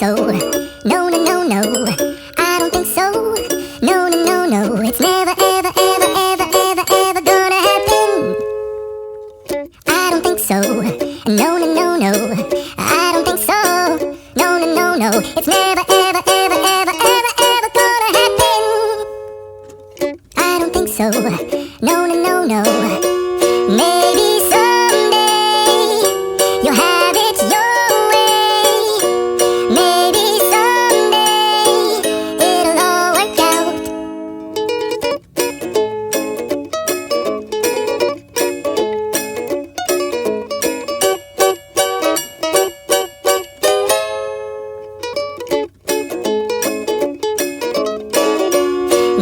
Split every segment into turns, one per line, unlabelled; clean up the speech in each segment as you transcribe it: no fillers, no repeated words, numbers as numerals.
so. No, no, no, no, I don't think so. No, no, no, no, it's never, ever, ever, ever, ever, ever gonna happen. I don't think so. No, no, no, no, I don't think so. No, no, no, no, it's never, ever, ever, ever, ever, ever gonna happen. I don't think so. No, no, no, no. Maybe someday you'll have it your way. Maybe someday it'll all work out.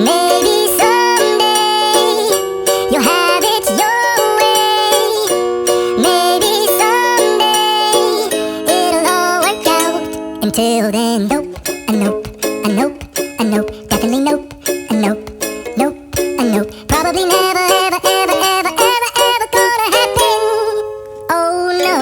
Maybe someday you'll have it your way. Maybe someday it'll all work out. Until then, nope, a nope, a nope, a nope, definitely nope, a nope, nope, a nope. Probably never, ever, ever, ever, ever, ever gonna happen. Oh no.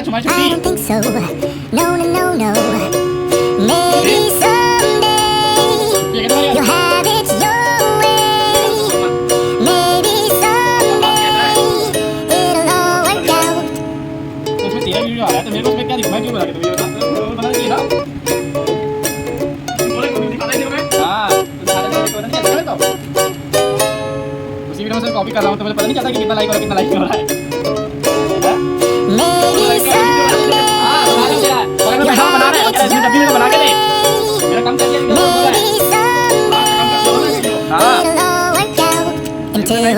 तुम्हारी
I
छुट्टी।
don't think so. No, no, no, no. Maybe someday
ये कहते
you'll have it your way. Maybe someday it'll all work out.
तो उसमें तेरा video आ रहा है तो मेरे को उसमें क्या दिखा, मैं क्यों बना के तुम्हें बता चाहिए ना। हाँ दिखा देना, मेरे को नहीं आता तो उसी वीडियो में से कॉपी कर रहा हूँ तो मुझे पता नहीं चलता कि कितना लाइक हो रहा है।
Maybe someday you'll have it your way.
मेरा काम कर दिया video
Maybe someday it'll all work out. Until then,